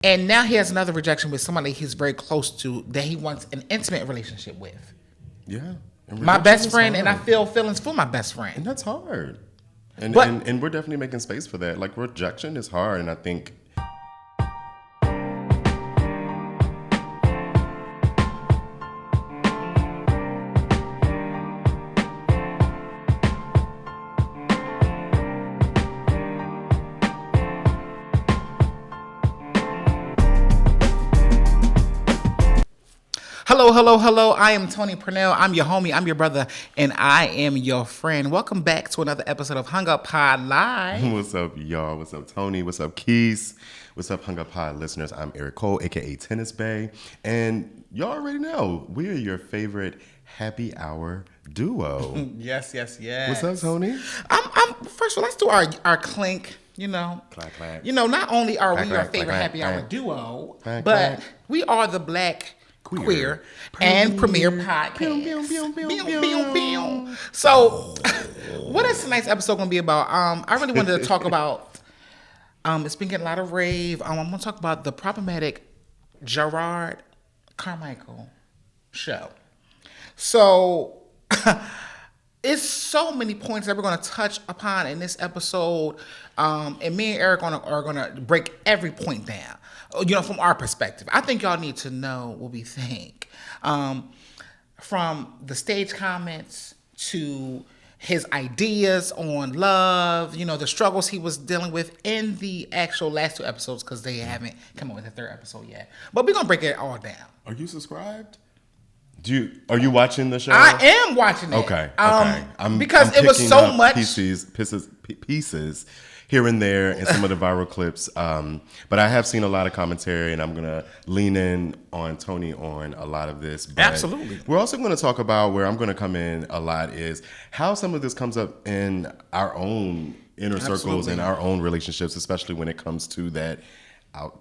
And now he has another rejection with somebody he's very close to that he wants an intimate relationship with. Yeah. My best friend, and I feel feelings for my best friend. And that's hard. And we're definitely making space for that. Like, rejection is hard, and I think... Hello. I am Tony Purnell. I'm your homie. I'm your brother. And I am your friend. Welcome back to another episode of Hung Up Pod Live. What's up, y'all? What's up, Tony? What's up, Keys? What's up, Hung Up Pod listeners? I'm Eric Cole, a.k.a. Tennis Bay. And y'all already know, we're your favorite happy hour duo. Yes. What's up, Tony? I'm first of all, let's do our clink. Clack. Not only are we your clack, favorite clack, happy hour clack. duo, Clack, but clack. we are the Black Queer and Premier Podcast. So, what is tonight's episode going to be about? I really wanted to talk about. It's been getting a lot of rave. I'm going to talk about the problematic Jarrod Carmichael show. So, it's so many points that we're going to touch upon in this episode, and me and Eric are going to break every point down. From our perspective. I think y'all need to know what we think. From the stage comments to his ideas on love, the struggles he was dealing with in the actual last two episodes, because they haven't come up with the third episode yet. But we're going to break it all down. Are you subscribed? Are you watching the show? I am watching it. Okay. Because it was so much pieces here and there in some of the viral clips. But I have seen a lot of commentary, and I'm going to lean in on Tony on a lot of this. But absolutely. We're also going to talk about where I'm going to come in a lot is how some of this comes up in our own inner circles and our own relationships, especially when it comes to that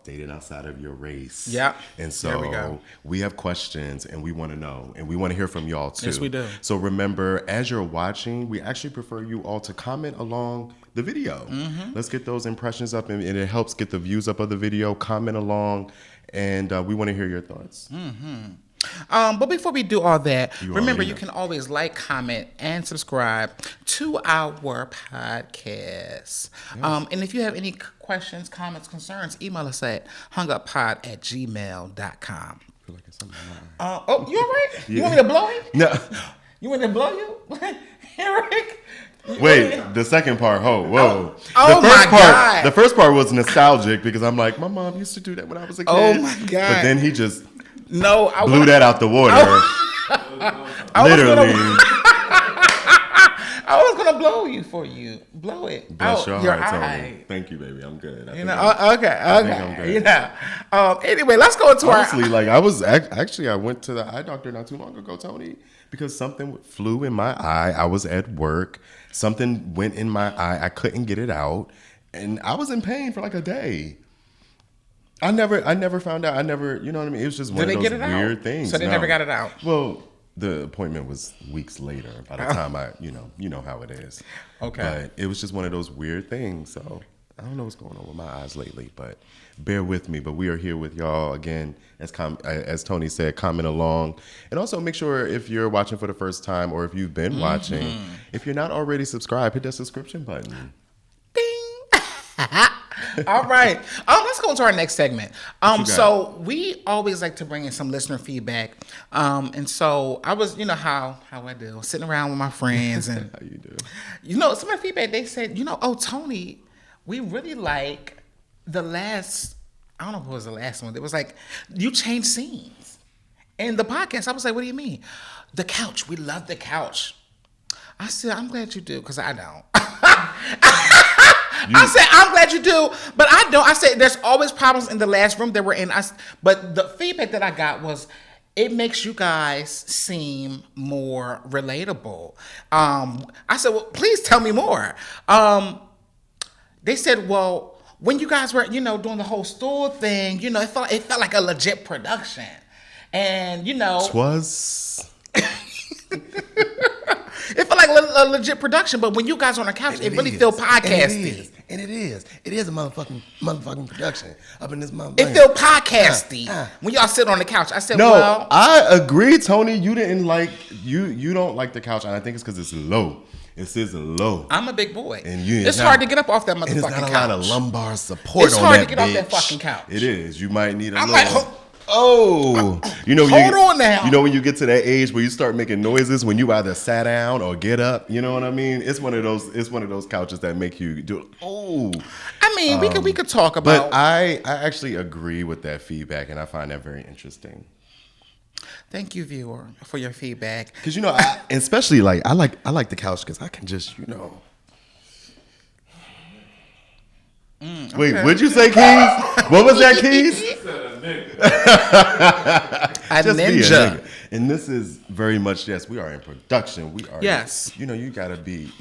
dating outside of your race. Yeah. And so we have questions, and we want to know, and we want to hear from y'all too. Yes, we do. So remember, as you're watching, we actually prefer you all to comment along the video. Mm-hmm. Let's get those impressions up, and it helps get the views up of the video. Comment along, and we want to hear your thoughts. Mm-hmm. But before we do all that, remember you can always like, comment, and subscribe to our podcast. Yes. And if you have any questions, comments, concerns, email us at hunguppod@gmail.com. I feel like it's something you all right? Yeah. You want me to blow you? No. You want me to blow you? Eric? Wait, the second part. Whoa. God. The first part was nostalgic because I'm like, my mom used to do that when I was a kid. Oh my God. But then he just blew that out the water. Literally. I was gonna blow you for you. Blow it. Bless your heart, eye. Tony. Thank you, baby. I'm good. Okay. I think I'm good. Anyway, let's go into honestly, I went to the eye doctor not too long ago, Tony, because something flew in my eye. I was at work. Something went in my eye. I couldn't get it out, and I was in pain for like a day. I never found out. You know what I mean? It was just one of those weird things. So they never got it out. Well, the appointment was weeks later. By the time you know how it is. Okay. But it was just one of those weird things. So I don't know what's going on with my eyes lately, but bear with me. But we are here with y'all again, as Tony said, comment along, and also make sure if you're watching for the first time or if you've been watching, if you're not already subscribed, hit that subscription button. Bing. All right. Let's go into our next segment. So we always like to bring in some listener feedback. And so I was, how I do, sitting around with my friends and how you do. Some of the feedback they said, Tony, we really like the last, I don't know if it was the last one. It was like, you changed scenes in the podcast. I was like, what do you mean? The couch. We love the couch. I said, I'm glad you do, because I don't. I said, I'm glad you do, but I don't. I said, there's always problems in the last room that we're in. But the feedback that I got was, it makes you guys seem more relatable. I said, well, please tell me more. They said, well, when you guys were, doing the whole stool thing, it felt like a legit production. And, Twas. It felt like a legit production, but when you guys are on the couch, it really feels podcasty. And it is a motherfucking production up in this motherfucker. It feel podcasty when y'all sit on the couch. I said, no, well, I agree, Tony. You didn't like you don't like the couch, and I think it's because it's low. It says low. I'm a big boy, and it's hard to get up off that motherfucking couch. And it's not a lot of lumbar support. It's hard to get off that fucking couch. It is. You might need a I'm little. like, You know, hold on now. You know when you get to that age where you start making noises when you either sat down or get up. You know what I mean? It's one of those couches that make you do. Oh, I mean, we could talk about. But I actually agree with that feedback, and I find that very interesting. Thank you, viewer, for your feedback. Because especially like I like the couch because I can just Wait, okay. what'd you say, Keys? What was that, Keys? A Just ninja. be a nigga. And this is very much, yes, we are in production. We are, yes. You gotta be,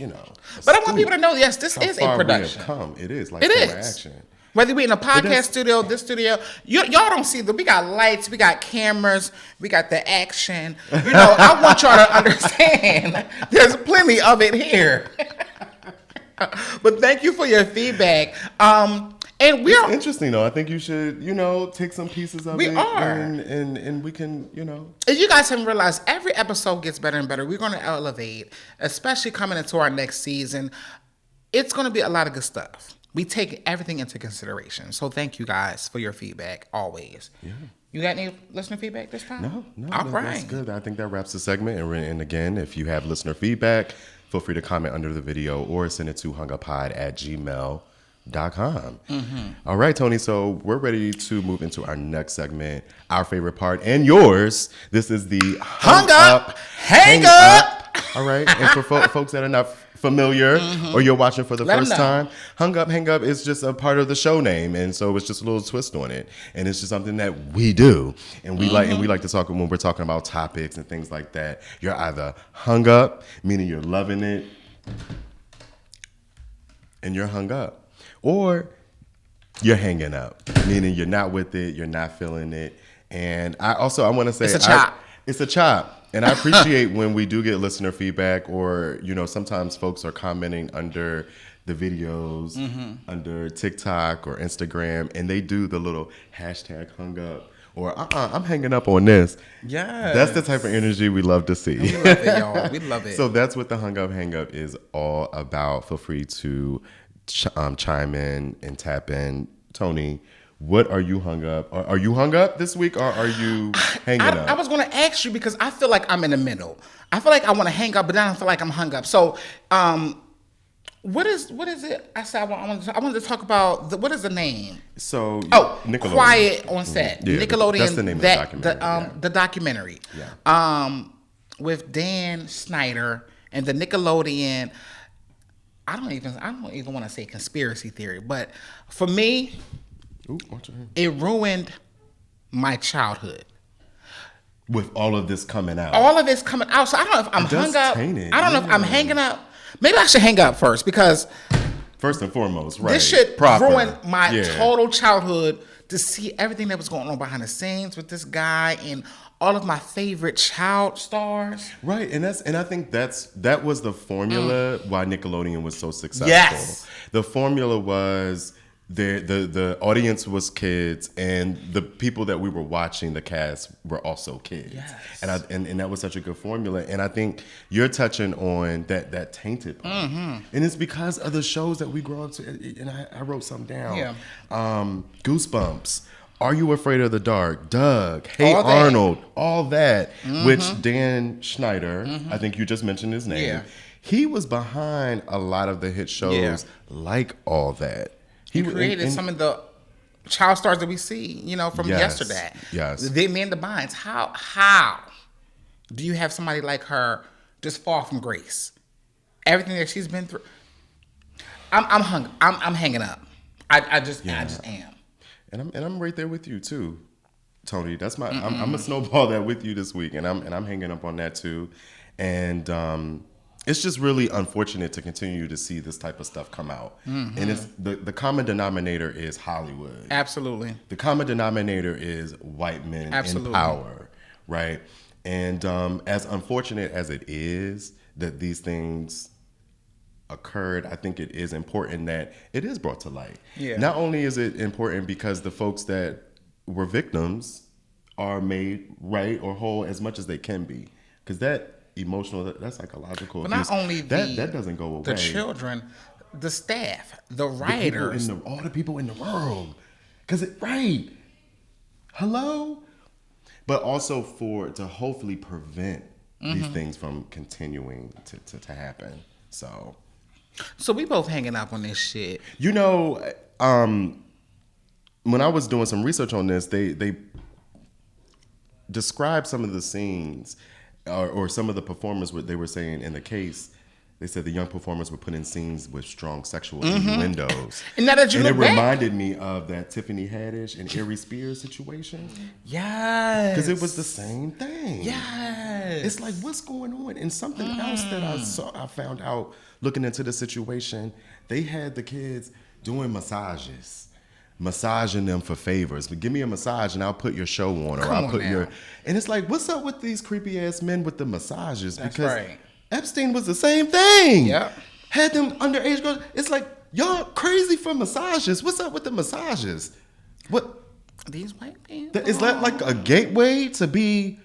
But I want people to know, yes, this is a production. It is like it camera is. action. Whether we in a podcast studio, this studio, y'all don't see we got lights, we got cameras, we got the action. I want y'all to understand there's plenty of it here. But thank you for your feedback. And it's interesting though. I think you should, take some pieces of it. We are. And we can, If you guys haven't realized, every episode gets better and better. We're going to elevate, especially coming into our next season. It's going to be a lot of good stuff. We take everything into consideration. So thank you guys for your feedback always. Yeah. You got any listener feedback this time? No. All right. That's good. I think that wraps the segment. And again, if you have listener feedback, feel free to comment under the video or send it to hunguppod@gmail.com. Mm-hmm. All right, Tony. So we're ready to move into our next segment, our favorite part and yours. This is the Hung Up, Hang Up. All right. And for folks that are not familiar or you're watching for the first time, Hung Up, Hang Up is just a part of the show name. And so it's just a little twist on it. And it's just something that we do. And we like to talk when we're talking about topics and things like that. You're either hung up, meaning you're loving it, and you're hung up. Or you're hanging up, meaning you're not with it, you're not feeling it. And I want to say it's a chop. It's a chop. And I appreciate when we do get listener feedback or, sometimes folks are commenting under the videos, under TikTok or Instagram, and they do the little hashtag hung up or I'm hanging up on this. Yeah. That's the type of energy we love to see. We love it, y'all. We love it. So that's what the hung up, hang up is all about. Feel free to chime in and tap in. Tony, what are you hung up? Are you hung up this week or are you hanging up? I was going to ask you because I feel like I'm in the middle. I feel like I want to hang up, but then I feel like I'm hung up. So, what is it? I said I wanted to talk about what is the name? So Nickelodeon. Quiet on Set. Yeah, Nickelodeon. That's the name of the documentary. The documentary. Yeah. With Dan Snyder and the Nickelodeon. I don't even want to say conspiracy theory, but for me, it ruined my childhood. With all of this coming out. All of it's coming out. So I don't know if I'm hung up. I don't know if I'm hanging up. Maybe I should hang up first because first and foremost, right? This shit ruined my total childhood to see everything that was going on behind the scenes with this guy and all of my favorite child stars. Right, and I think that was the formula why Nickelodeon was so successful. Yes. The formula was the audience was kids and the people that we were watching, the cast, were also kids. Yes. And that was such a good formula. And I think you're touching on that tainted part. And it's because of the shows that we grew up to. And I wrote something down. Yeah. Goosebumps. Are You Afraid of the Dark? Doug. Hey Arnold. All that. Which Dan Schneider, I think you just mentioned his name. Yeah. He was behind a lot of the hit shows like All That. He created some of the child stars that we see, from yesterday. Yes. The Amanda Bynes. How do you have somebody like her just fall from grace? Everything that she's been through. I'm hanging up. I just am. And I'm right there with you too, Tony. That's my. I'm gonna snowball that with you this week, and I'm hanging up on that too, and it's just really unfortunate to continue to see this type of stuff come out. And it's the common denominator is Hollywood. Absolutely. The common denominator is white men in power, right? And as unfortunate as it is that these things occurred, I think it is important that it is brought to light. Yeah. Not only is it important because the folks that were victims are made right or whole as much as they can be, because that emotional, that psychological But abuse, not only that doesn't go away. The children, the staff, the writers, all the people in the world, because hello, but also to hopefully prevent these things from continuing to happen. So we both hanging up on this shit. You know, when I was doing some research on this, they described some of the scenes or some of the performers, what they were saying in the case. They said the young performers were put in scenes with strong sexual innuendos. And now that you look back, reminded me of that Tiffany Haddish and Ari Spears situation. Yes. Because it was the same thing. Yes. It's like, what's going on? And something else that I found out looking into the situation, they had the kids doing massages, massaging them for favors. But give me a massage and I'll put your show on, or I'll put your. And it's like, what's up with these creepy ass men with the massages? That's because right. Epstein was the same thing. Yeah. Had them underage girls. It's like, y'all crazy for massages. What's up with the massages? What? These white people. Is that like a gateway to be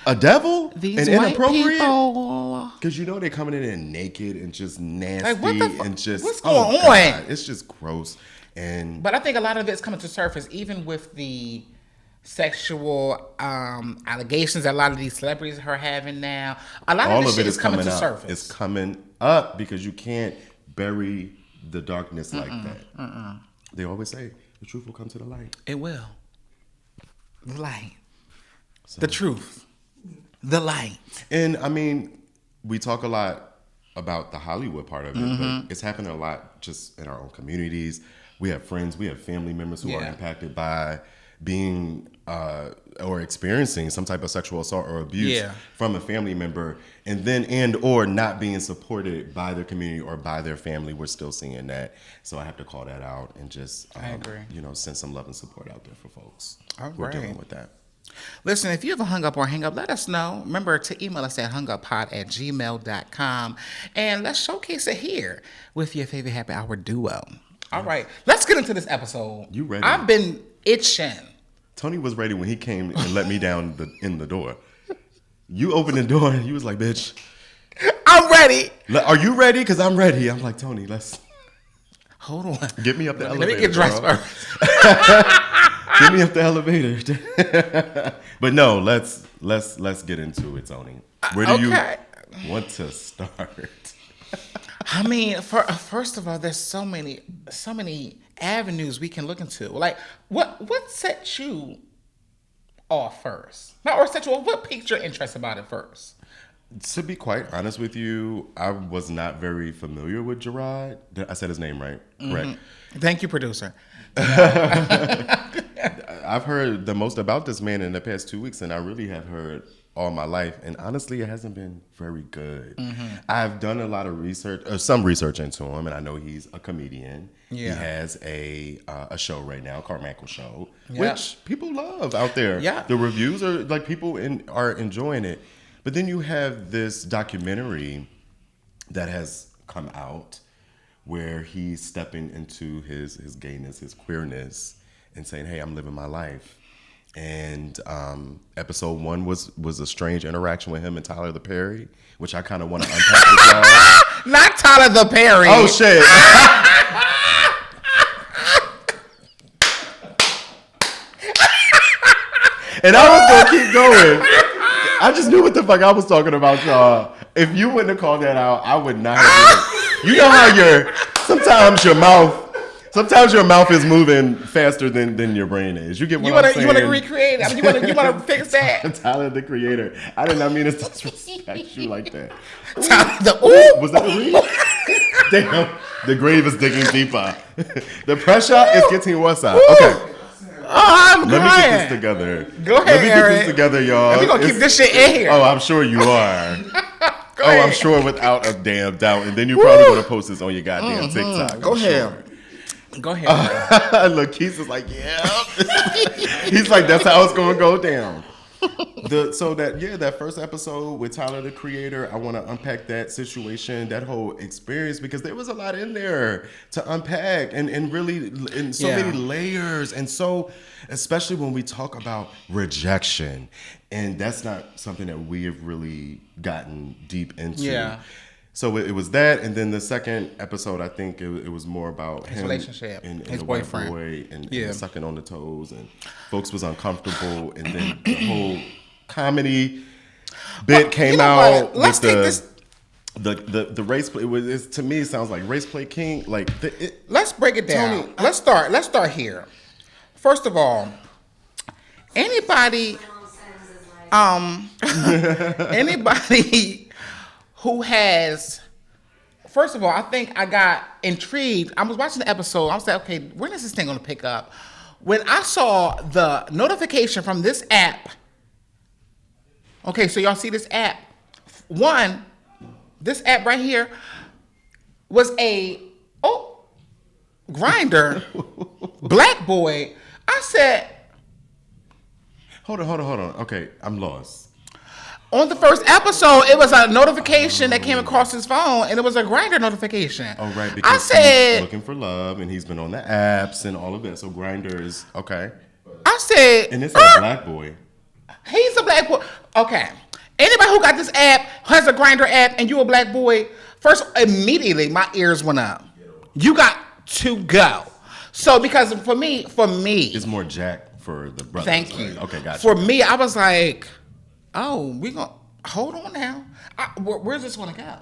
a devil? These and white inappropriate? people. Because you know they're coming in naked and just nasty Like, what the fuck? and just What's going on? God, it's just gross. But I think a lot of it's coming to surface, even with the sexual allegations that a lot of these celebrities are having now. A lot of this shit is coming to surface. It's coming up because you can't bury the darkness like that. They always say the truth will come to the light. It will. The light. So, the truth. The light. And I mean, we talk a lot about the Hollywood part of it, but it's happening a lot just in our own communities. We have friends, we have family members who are impacted by being or experiencing some type of sexual assault or abuse from a family member, and or not being supported by their community or by their family. We're still seeing that. So I have to call that out and just I agree. Send some love and support out there for folks. We're dealing with that. Listen, if you ever hung up or hang up, let us know. Remember to email us at hunguppod@gmail.com, and let's showcase it here with your favorite happy hour duo. All right, let's get into this episode. You ready? I've been itching. Tony was ready when he came and let me down in the door. You opened the door and you was like, bitch. I'm ready. Are you ready? Because I'm ready. I'm like, Tony, let's. Hold on. Get me up the elevator. Let me get dressed first. Get me up the elevator. But no, let's get into it, Tony. Where do you want to start? I mean, first of all, there's so many avenues we can look into. Like, what set you off first? What piqued your interest about it first? To be quite honest with you, I was not very familiar with Jerrod. I said his name right, correct? Thank you, producer. I've heard the most about this man in the past 2 weeks, and I really have heard all my life, and honestly, it hasn't been very good. I've done a lot of research, or some research into him, and I know he's a comedian. He has a show right now, Carmichael Show, which people love out there. The reviews are like people are enjoying it. But then you have this documentary that has come out where he's stepping into his gayness, his queerness, and saying, "Hey, I'm living my life." And episode 1 was a strange interaction with him and Tyler the Perry, which I kind of want to unpack with y'all. Not Tyler the Perry. Oh shit! And I was gonna keep going. I just knew what the fuck I was talking about, y'all. If you wouldn't have called that out, I would not have. You know how sometimes your mouth is moving faster than your brain is. You get what I'm saying? You want to recreate it? I mean, you want to fix that? Tyler the Creator. I did not mean to disrespect you like that. Ooh. Was that a read? Damn, the grave is digging deeper. The pressure is getting worse out. Okay. I'm Let crying. me get this together. Go ahead, Let me Eric. get this together, y'all. We're going to keep this shit in here. Oh, I'm sure you are. Go ahead. I'm sure without a damn doubt. And then you're probably going to post this on your goddamn TikTok. Go ahead. Go ahead. Look, Keith is like, yeah. He's like, that's how it's going to go down. That first episode with Tyler the Creator, I want to unpack that situation, that whole experience, because there was a lot in there to unpack and really in so many layers. And so, especially when we talk about rejection, and that's not something that we have really gotten deep into. Yeah. So it was that, and then the second episode, I think it was more about his him relationship, and his the boyfriend, white boy, and the sucking on the toes, and folks was uncomfortable, and then the whole comedy bit came out. Let's take this. The race play. To me, it sounds like Race Play King. Let's break it down. Let's start here. First of all, anybody who has, first of all, I think I got intrigued. I was watching the episode. I was like, okay, when is this thing going to pick up? When I saw the notification from this app, okay, so y'all see this app. One, this app right here was a Grinder black boy. I said, hold on. Okay, I'm lost. On the first episode, it was a notification that came across his phone, and it was a Grinder notification. Oh, right, because he's looking for love, and he's been on the apps and all of that. So Grinder is okay. I said, and it's a black boy. He's a black boy. Okay. Anybody who got this app, has a Grinder app, and you a black boy, first, immediately my ears went up. You got to go. So because for me, it's more Jack for the brothers. Thank you. Right? Okay, gotcha. For me, I was like, oh, we gonna hold on now. Where's this gonna go?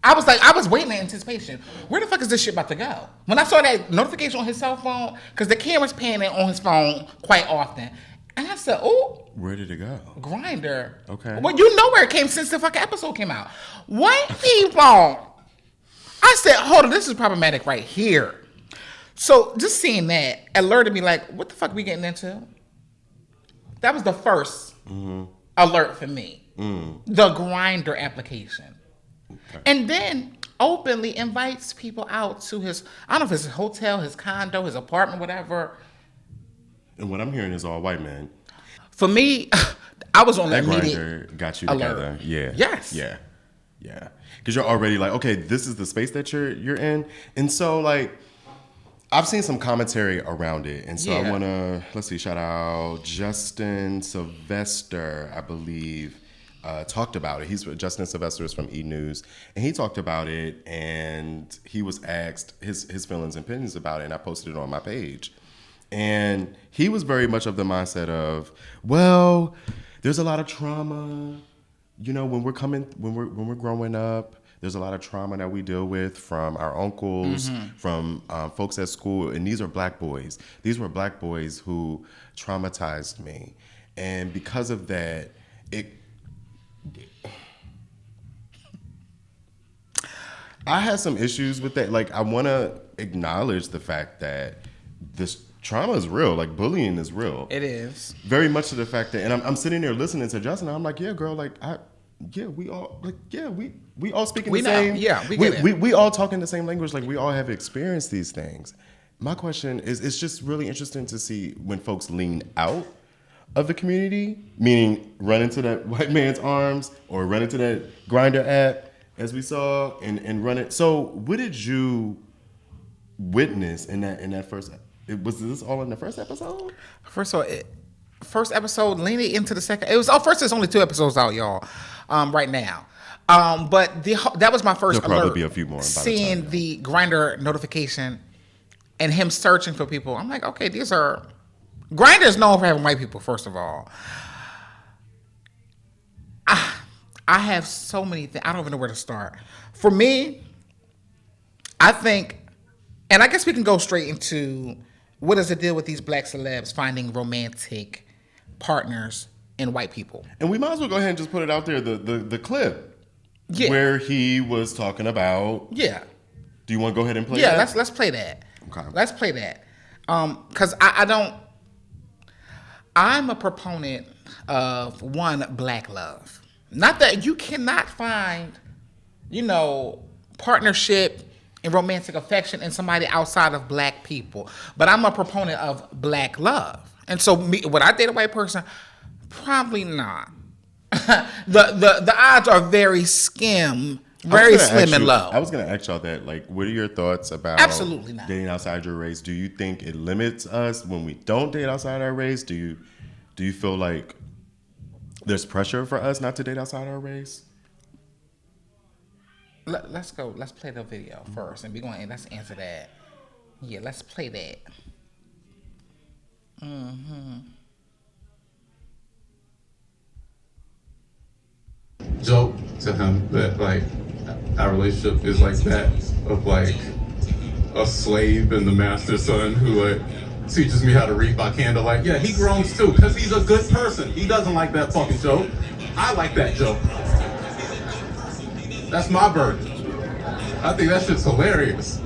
I was waiting in anticipation. Where the fuck is this shit about to go? When I saw that notification on his cell phone, because the camera's panning on his phone quite often, and I said, oh, where did it go? Grinder. Okay. Well, you know where it came since the fucking episode came out. White people. I said, hold on, this is problematic right here. So just seeing that alerted me like, what the fuck are we getting into? That was the first alert for me. The Grinder application. Okay. And then openly invites people out to his, I don't know if it's his hotel, his condo, his apartment, whatever. And what I'm hearing is all white men. For me, I was on that immediate Grinder got you alert. together. Yeah. Yes. Yeah. Because you're already like, okay, this is the space that you're in. And so like, I've seen some commentary around it. And so I want to, shout out Justin Sylvester, I believe, talked about it. Justin Sylvester is from E! News. And he talked about it, and he was asked his feelings and opinions about it, and I posted it on my page. And he was very much of the mindset of, well, there's a lot of trauma, when we're growing up. There's a lot of trauma that we deal with from our uncles, from folks at school, and these are black boys. These were black boys who traumatized me, and because of that, I had some issues with that. Like, I want to acknowledge the fact that this trauma is real. Like, bullying is real. It is. Very much to the fact that, and I'm sitting there listening to Justin, and I'm like, yeah, girl, like, we all speaking the same. Yeah, we get it. We all talking the same language. Like, we all have experienced these things. My question is, it's just really interesting to see when folks lean out of the community, meaning run into that white man's arms or run into that Grinder app, as we saw, and run it. So what did you witness in that first? Was this all in the first episode? First episode leaning into the second. It was first. There's only 2 episodes out, y'all, right now. But that was my first There'll alert. Probably be a few more. Seeing the Grinder notification and him searching for people. I'm like, okay, these are Grinder is known for having white people. First of all, I have so many things. I don't even know where to start. For me, I think, and I guess we can go straight into what does it deal with these black celebs finding romantic partners in white people. And we might as well go ahead and just put it out there, the clip where he was talking about. Yeah. Do you want to go ahead and play that? Yeah, let's play that. Okay. Let's play that. Because I'm a proponent of black love. Not that you cannot find, partnership and romantic affection in somebody outside of black people. But I'm a proponent of black love. And so when I date a white person, Probably not. The odds are very very slim and low. I was going to ask y'all that. Like, what are your thoughts about Absolutely not. dating outside your race? Do you think it limits us when we don't date outside our race? Do you feel like there's pressure for us not to date outside our race? Let's go. Let's play the video first, and let's answer that. Yeah, let's play that. Joke to him that like our relationship is like that of like a slave and the master's son who like teaches me how to read by candlelight. Yeah, he groans too because he's a good person. He doesn't like that fucking joke. I like that joke. That's my burden. I think that shit's hilarious.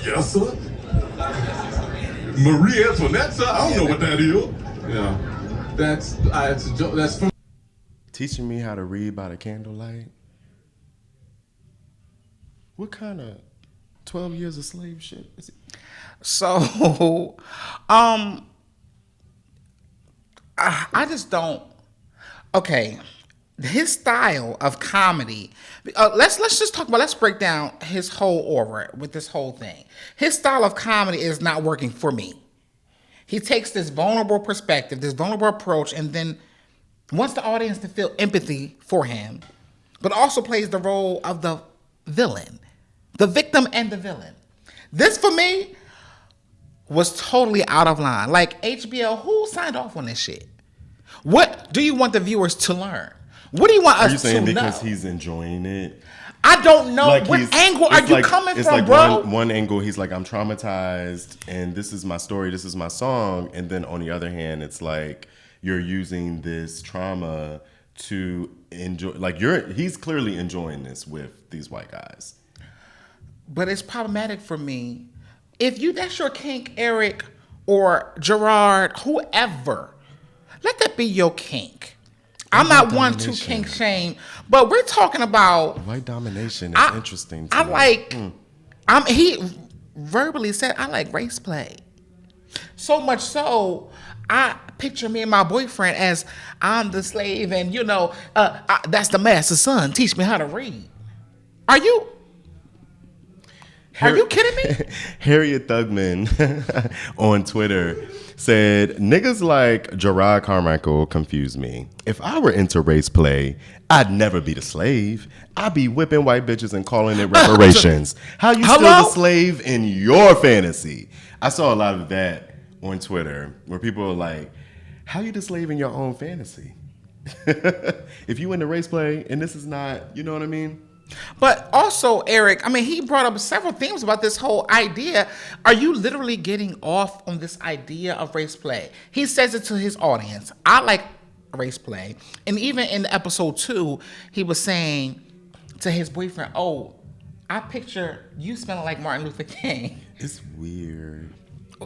Yes, sir. Marie Antoinette, sir. I don't know what that is. Yeah, that's a joke. That's from. Teaching me how to read by the candlelight? What kind of 12 years of slave shit is it? So, I just don't. Okay, his style of comedy. Let's just talk about. Let's break down his whole aura with this whole thing. His style of comedy is not working for me. He takes this vulnerable perspective, this vulnerable approach, and then wants the audience to feel empathy for him, but also plays the role of the villain, the victim and the villain. This, for me, was totally out of line. Like, HBO, who signed off on this shit? What do you want the viewers to learn? What do you want us to know? Are you saying because he's enjoying it? I don't know. Like, what angle are you coming from, like bro? One angle, he's like, I'm traumatized, and this is my story, this is my song. And then on the other hand, it's like, you're using this trauma to enjoy. Like, he's clearly enjoying this with these white guys. But it's problematic for me. If that's your kink, Eric or Jerrod, whoever, let that be your kink. I'm not one to kink shame, but we're talking about white domination. Is interesting. He verbally said, I like race play. So much so, I picture me and my boyfriend as I'm the slave, and that's the master's son. Teach me how to read. Are you kidding me? Harriet Thugman on Twitter said, niggas like Jarrod Carmichael confuse me. If I were into race play, I'd never be the slave. I'd be whipping white bitches and calling it reparations. How you still the slave in your fantasy? I saw a lot of that on Twitter where people are like, how you the slave in your own fantasy? If you into race play and this is not, you know what I mean? But also, Eric, he brought up several things about this whole idea. Are you literally getting off on this idea of race play? He says it to his audience. I like race play. And even in episode 2, he was saying to his boyfriend, oh, I picture you smelling like Martin Luther King. It's weird.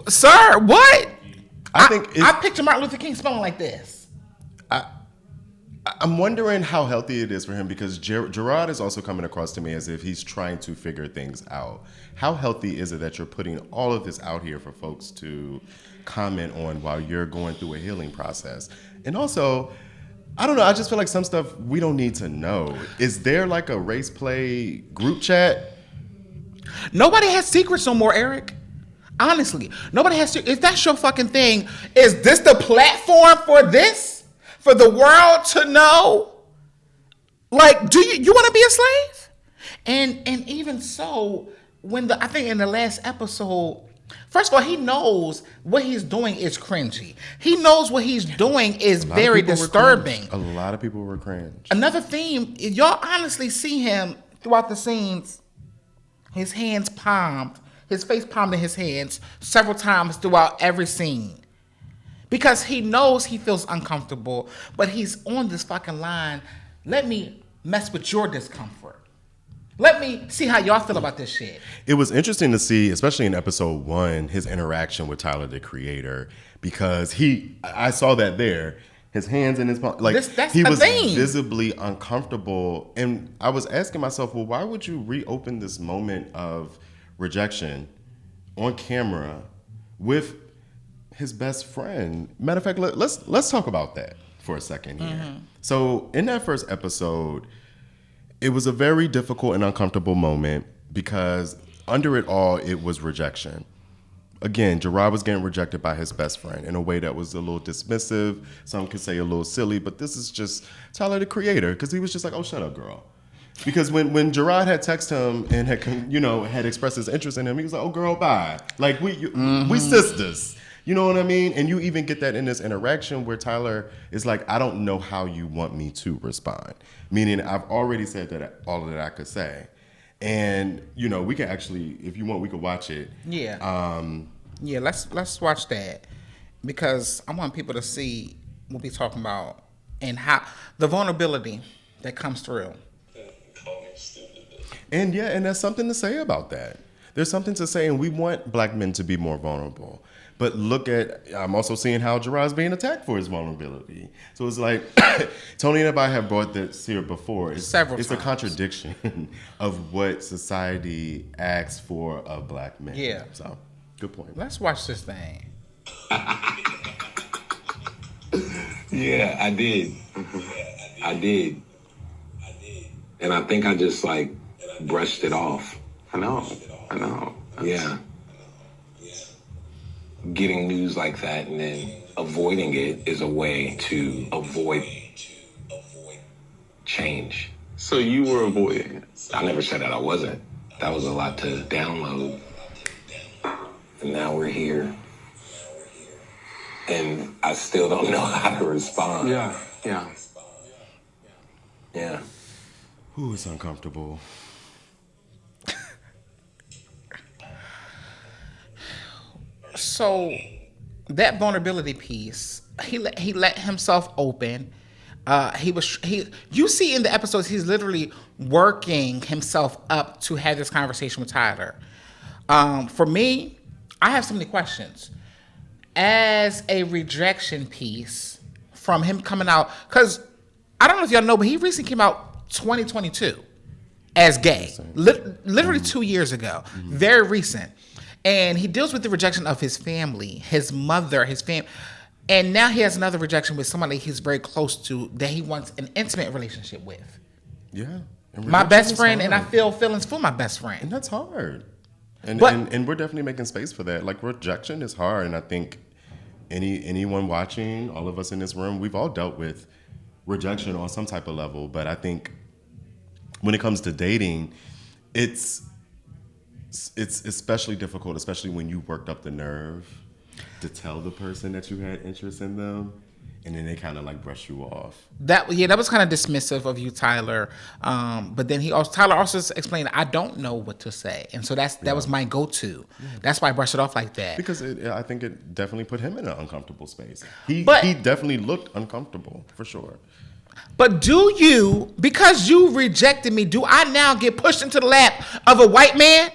Sir, what? I picture Martin Luther King smelling like this. I'm wondering how healthy it is for him because Jerrod is also coming across to me as if he's trying to figure things out. How healthy is it that you're putting all of this out here for folks to comment on while you're going through a healing process? And also, I don't know, I just feel like some stuff we don't need to know. Is there like a race play group chat? Nobody has secrets no more, Eric. Honestly, nobody has to. If that's your fucking thing, is this the platform for this? For the world to know? Like, do you want to be a slave? And even so, I think in the last episode, first of all, he knows what he's doing is cringy. He knows what he's doing is very disturbing. A lot of people were cringe. Another theme, y'all honestly see him throughout the scenes, his hands palmed, his face palmed in his hands several times throughout every scene. Because he knows he feels uncomfortable, but he's on this fucking line. Let me mess with your discomfort. Let me see how y'all feel about this shit. It was interesting to see, especially in episode 1, his interaction with Tyler, the Creator, because I saw that there. His hands in his palm, like he was visibly uncomfortable. And I was asking myself, well, why would you reopen this moment of rejection on camera with his best friend. Matter of fact, let's talk about that for a second here. So in that first episode, it was a very difficult and uncomfortable moment because under it all, it was rejection. Again, Jerrod was getting rejected by his best friend in a way that was a little dismissive. Some could say a little silly, but this is just Tyler, the creator, because he was just like, "Oh, shut up, girl." Because when Jerrod had texted him and had expressed his interest in him, he was like, "Oh, girl, bye." Like we sisters. You know what I mean? And you even get that in this interaction where Tyler is like, "I don't know how you want me to respond." Meaning, I've already said that all that I could say. And we can actually, if you want, we could watch it. Yeah. Let's watch that because I want people to see what we're talking about and how the vulnerability that comes through. And there's something to say about that. There's something to say, and we want black men to be more vulnerable. But I'm also seeing how Jerrod's being attacked for his vulnerability. So it's like, Tony and I have brought this here before. It's a contradiction of what society asks for of black men. Yeah. So, good point. Let's watch this thing. Yeah, I did. I did. And I think I just brushed it off. I know. Yeah. Getting news like that and then avoiding it is a way to avoid change. So you were avoiding it. I never said that I wasn't. That was a lot to download. And now we're here. And I still don't know how to respond. Yeah. Ooh, it's uncomfortable. So that vulnerability piece, he let himself open. You see in the episodes he's literally working himself up to have this conversation with Tyler. For me, I have so many questions. As a rejection piece from him coming out, because I don't know if y'all know, but he recently came out 2022 as gay, literally 2 years ago, very recent. And he deals with the rejection of his family, his mother, his family. And now he has another rejection with somebody he's very close to that he wants an intimate relationship with. Yeah. My best friend, and I feel feelings for my best friend. And that's hard. And we're definitely making space for that. Like, rejection is hard. And I think anyone watching, all of us in this room, we've all dealt with rejection on some type of level. But I think when it comes to dating, it's especially difficult, especially when you worked up the nerve to tell the person that you had interest in them, and then they kind of brush you off. That was kind of dismissive of you, Tyler. But then Tyler also explained, I don't know what to say, and so that was my go-to. Yeah. That's why I brushed it off like that. Because I think it definitely put him in an uncomfortable space. He definitely looked uncomfortable for sure. But because you rejected me, do I now get pushed into the lap of a white man?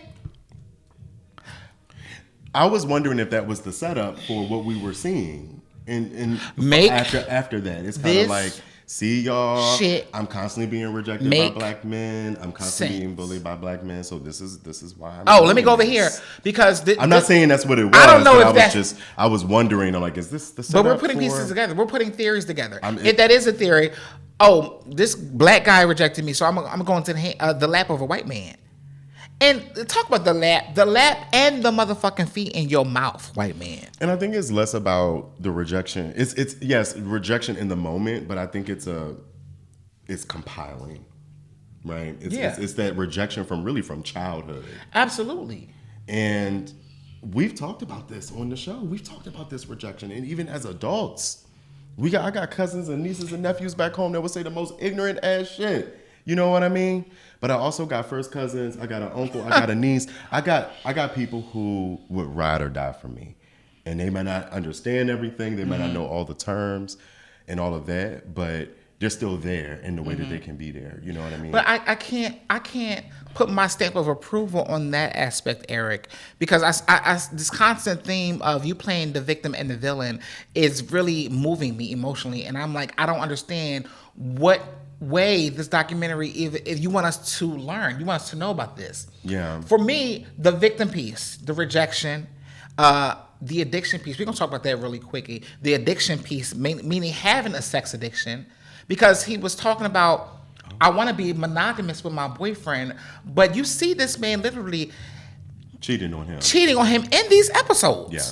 I was wondering if that was the setup for what we were seeing, and after that, it's kind of like, see y'all, I'm constantly being rejected by black men. I'm constantly being bullied by black men. So this is why. Let me go over here because I'm not saying that's what it was. I don't know if I was wondering. I'm like, is this the setup? But we're putting pieces together. We're putting theories together. If that is a theory, this black guy rejected me, so I'm going to the lap of a white man. And talk about the lap and the motherfucking feet in your mouth, white man. And I think it's less about the rejection. It's yes, rejection in the moment, but I think it's compiling, right? It's that rejection from childhood. Absolutely. And we've talked about this on the show. We've talked about this rejection, and even as adults, I got cousins and nieces and nephews back home that would say the most ignorant ass shit. You know what I mean? But I also got first cousins. I got an uncle. I got a niece. I got people who would ride or die for me, and they might not understand everything. They might not know all the terms and all of that, but they're still there in the way that they can be there. You know what I mean? But I can't put my stamp of approval on that aspect, Eric, because I this constant theme of you playing the victim and the villain is really moving me emotionally, and I'm like, I don't understand what way this documentary, if you want us to learn, you want us to know about this. Yeah. For me, the victim piece, the rejection, the addiction piece. We're gonna talk about that really quickly. The addiction piece, meaning having a sex addiction, because he was talking about, I want to be monogamous with my boyfriend, but you see this man literally cheating on him in these episodes. Yeah.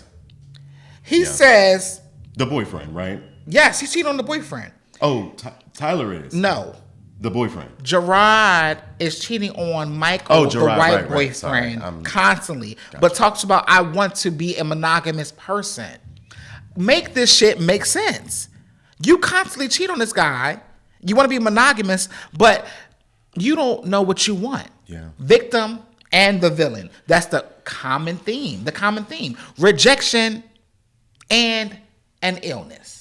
He says the boyfriend, right? Yes, he cheated on the boyfriend. Oh, Tyler is. No. The boyfriend. Jerrod is cheating on Michael, the white boyfriend, constantly. Gotcha. But talks about, I want to be a monogamous person. Make this shit make sense. You constantly cheat on this guy. You want to be monogamous, but you don't know what you want. Yeah. Victim and the villain. That's the common theme. Rejection and an illness.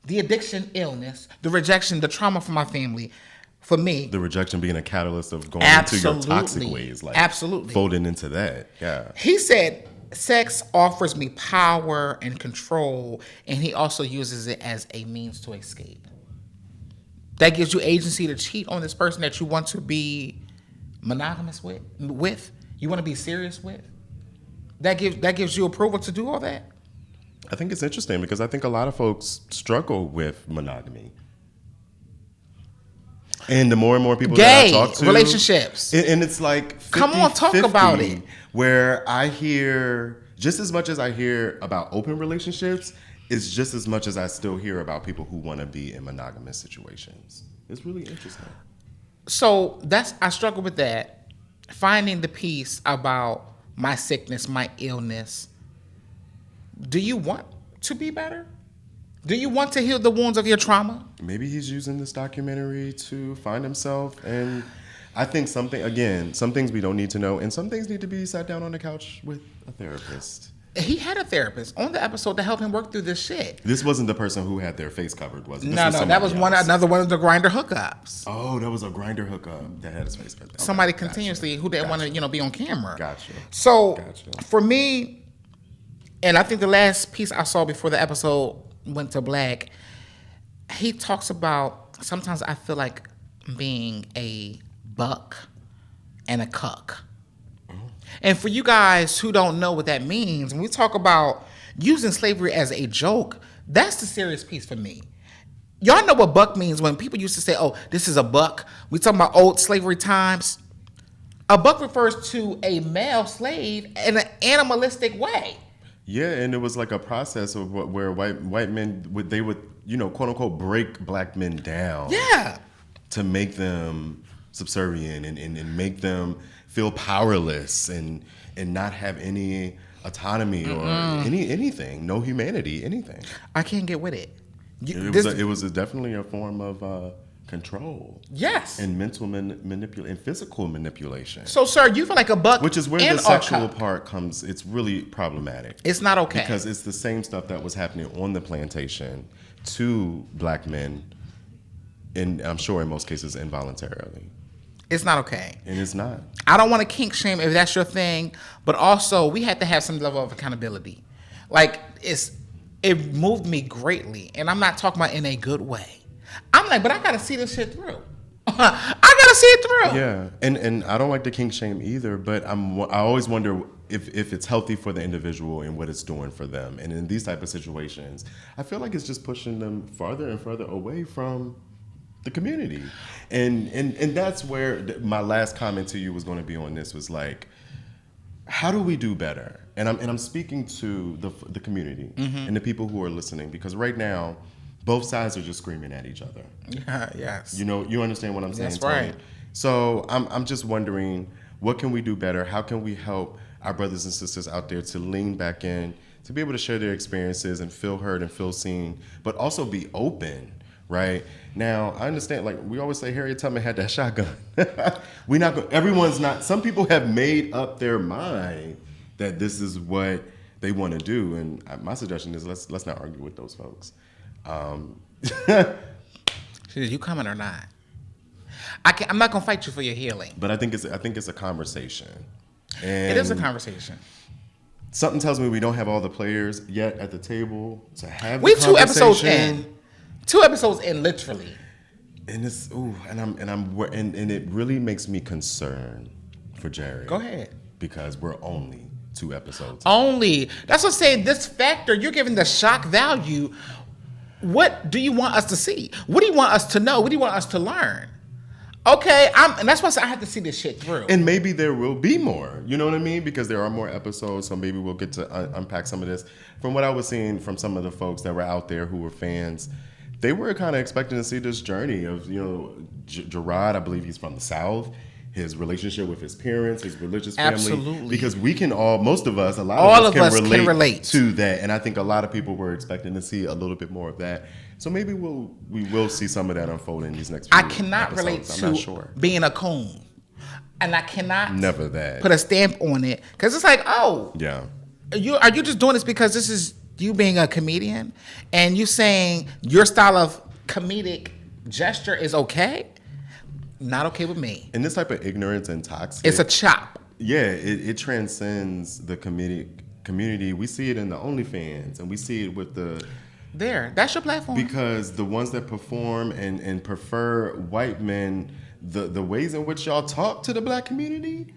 The addiction, illness, the rejection, the trauma from my family, for me. The rejection being a catalyst of going into your toxic ways. Absolutely. Folding into that. Yeah. He said, sex offers me power and control, and he also uses it as a means to escape. That gives you agency to cheat on this person that you want to be monogamous with, you want to be serious with. That gives you approval to do all that. I think it's interesting because I think a lot of folks struggle with monogamy. And the more and more people that I talk to, relationships. And it's like 50, come on, talk 50, about it. Where I hear, just as much as I hear about open relationships, it's just as much as I still hear about people who want to be in monogamous situations. It's really interesting. So I struggle with that. Finding the piece about my sickness, my illness. Do you want to be better? Do you want to heal the wounds of your trauma? Maybe he's using this documentary to find himself. And I think some things we don't need to know. And some things need to be sat down on the couch with a therapist. He had a therapist on the episode to help him work through this shit. This wasn't the person who had their face covered, was it? No, that was another one of the Grindr hookups. Oh, that was a Grindr hookup that had his face covered. Okay, somebody continuously who didn't want to, be on camera. Gotcha. So for me, and I think the last piece I saw before the episode went to black, he talks about, sometimes I feel like being a buck and a cuck. And for you guys who don't know what that means, when we talk about using slavery as a joke, that's the serious piece for me. Y'all know what buck means when people used to say, oh, this is a buck. We talking about old slavery times. A buck refers to a male slave in an animalistic way. Yeah, and it was like a process of where white men would quote unquote break black men down. Yeah. To make them subservient and make them feel powerless and not have any autonomy or anything, no humanity, anything. I can't get with it. It was definitely a form of control. Yes. And mental manipulation and physical manipulation. So, sir, you feel like a buck, which is where the sexual part comes. It's really problematic. It's not okay because it's the same stuff that was happening on the plantation to black men, and I'm sure in most cases involuntarily. It's not okay. And it's not. I don't want to kink shame if that's your thing, but also we have to have some level of accountability. Like, it moved me greatly, and I'm not talking about in a good way. I'm like, but I got to see this shit through. I got to see it through. Yeah, and I don't like the kink shame either, but I always wonder if it's healthy for the individual and what it's doing for them. And in these type of situations, I feel like it's just pushing them farther and further away from the community. And that's where my last comment to you was going to be on this, was like, how do we do better? And I'm speaking to the community and the people who are listening, because right now both sides are just screaming at each other. Yeah, yes. You understand what I'm saying? That's right. So I'm just wondering, what can we do better? How can we help our brothers and sisters out there to lean back in, to be able to share their experiences and feel heard and feel seen, but also be open, right? Now, I understand, like we always say, Harriet Tubman had that shotgun. Some people have made up their mind that this is what they want to do. And my suggestion is let's not argue with those folks. You coming or not? I'm not gonna fight you for your healing. But I think it's a conversation. And it is a conversation. Something tells me we don't have all the players yet at the table to have. We 2 episodes in. 2 episodes in, literally. And it's and it really makes me concerned for Jerry. Go ahead. Because we're only 2 episodes. Only. That's what I'm saying. This factor, you're giving the shock value. What do you want us to see? What do you want us to know? What do you want us to learn? Okay, and that's why I said I have to see this shit through. And maybe there will be more. You know what I mean? Because there are more episodes, so maybe we'll get to unpack some of this. From what I was seeing from some of the folks that were out there who were fans, they were kind of expecting to see this journey of, Jerrod, I believe he's from the South, his relationship with his parents, his religious family. Absolutely. Because we can most of us can relate to that. And I think a lot of people were expecting to see a little bit more of that. So maybe we will see some of that unfold in these next few episodes. I cannot relate to being a coon. And I cannot put a stamp on it. Because it's like, yeah. Are you just doing this because this is you being a comedian? And you saying your style of comedic gesture is okay? Not okay with me. And this type of ignorance and toxic. It's a chop. Yeah, it transcends the community. We see it in the OnlyFans, and we see it with the... That's your platform. Because the ones that perform and prefer white men, the ways in which y'all talk to the black community,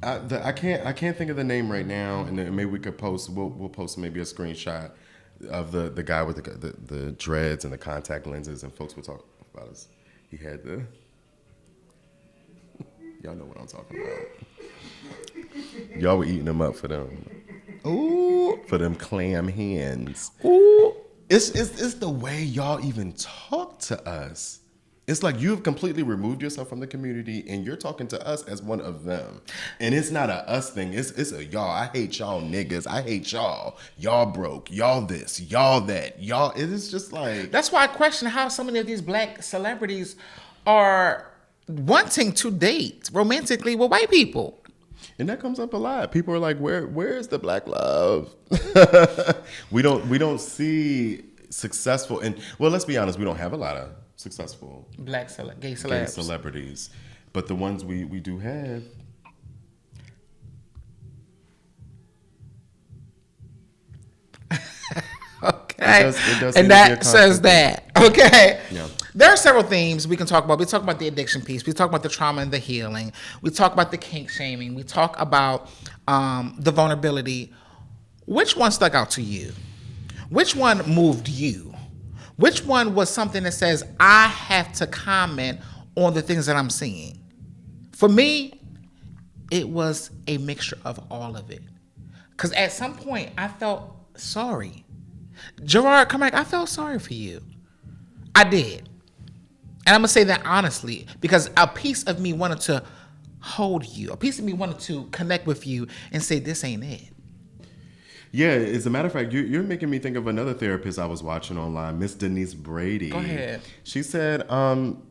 I can't think of the name right now, and maybe we could post. We'll post maybe a screenshot of the guy with the dreads and the contact lenses, and folks will talk about us. He had the... Y'all know what I'm talking about. Y'all were eating them up for them. Ooh, for them clam hands. Ooh. It's the way y'all even talk to us. It's like you've completely removed yourself from the community and you're talking to us as one of them. And it's not a us thing. It's a y'all. I hate y'all niggas. I hate y'all. Y'all broke. Y'all this. Y'all that. Y'all. It is just like... That's why I question how so many of these black celebrities are wanting to date romantically with white people. And that comes up a lot. People are like, where's the black love? We don't see successful, and well, let's be honest, we don't have a lot of successful gay celebrities. But the ones we do have, okay, it does and that says that. Okay. Yeah. There are several themes we can talk about. We talk about the addiction piece. We talk about the trauma and the healing. We talk about the kink shaming. We talk about the vulnerability. Which one stuck out to you? Which one moved you? Which one was something that says, I have to comment on the things that I'm seeing? For me, it was a mixture of all of it. Because at some point, I felt sorry. Jarrod Carmichael, I felt sorry for you. I did. And I'm going to say that honestly, because a piece of me wanted to hold you. A piece of me wanted to connect with you and say, this ain't it. Yeah, as a matter of fact, you're making me think of another therapist I was watching online, Miss Denise Brady. Go ahead. She said,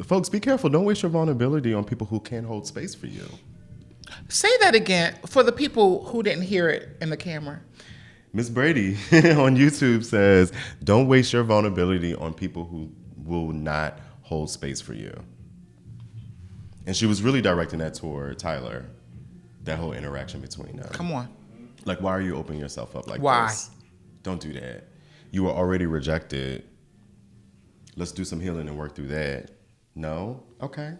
folks, be careful. Don't waste your vulnerability on people who can't hold space for you. Say that again for the people who didn't hear it in the camera. Miss Brady on YouTube says, don't waste your vulnerability on people who will not hold space for you. And she was really directing that toward Tyler, that whole interaction between them. Come on. Like, why are you opening yourself up like why? This? Don't do that. You were already rejected. Let's do some healing and work through that. No? Okay.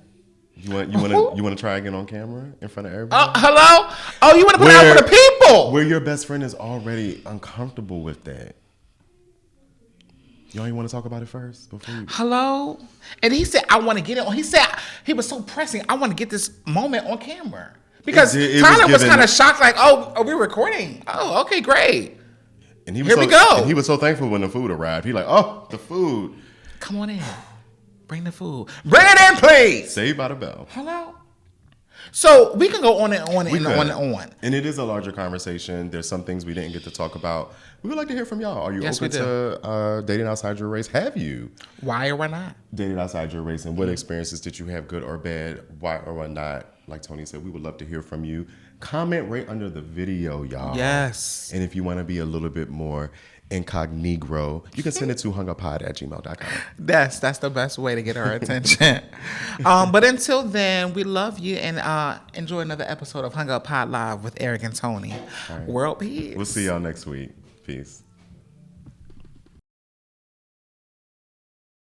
You want to try again on camera in front of everybody? Hello? Oh, you want to put it out for the people? Where your best friend is already uncomfortable with that. Y'all, you want to talk about it first before you... Hello? And he said, I want to get it on. He said, he was so pressing, I want to get this moment on camera. Because Tyler was kind of shocked, like, oh, are we recording? Oh, okay, great. And here we go. And he was so thankful when the food arrived. He like, oh, the food. Come on in. Bring the food. Bring it in, please. Saved by the bell. Hello? So we can go on and on and on and on. And it is a larger conversation. There's some things we didn't get to talk about. We would like to hear from y'all. Are you open to dating outside your race? Have you? Why or why not? Dated outside your race, and what experiences did you have, good or bad? Why or why not? Like Tony said, we would love to hear from you. Comment right under the video, y'all. Yes. And if you want to be a little bit more incognito, you can send it to hunguppod@gmail.com. That's the best way to get our attention. But until then, we love you and enjoy another episode of Hung Up Pod Live with Eric and Tony. Right. World peace. We'll see y'all next week. Peace.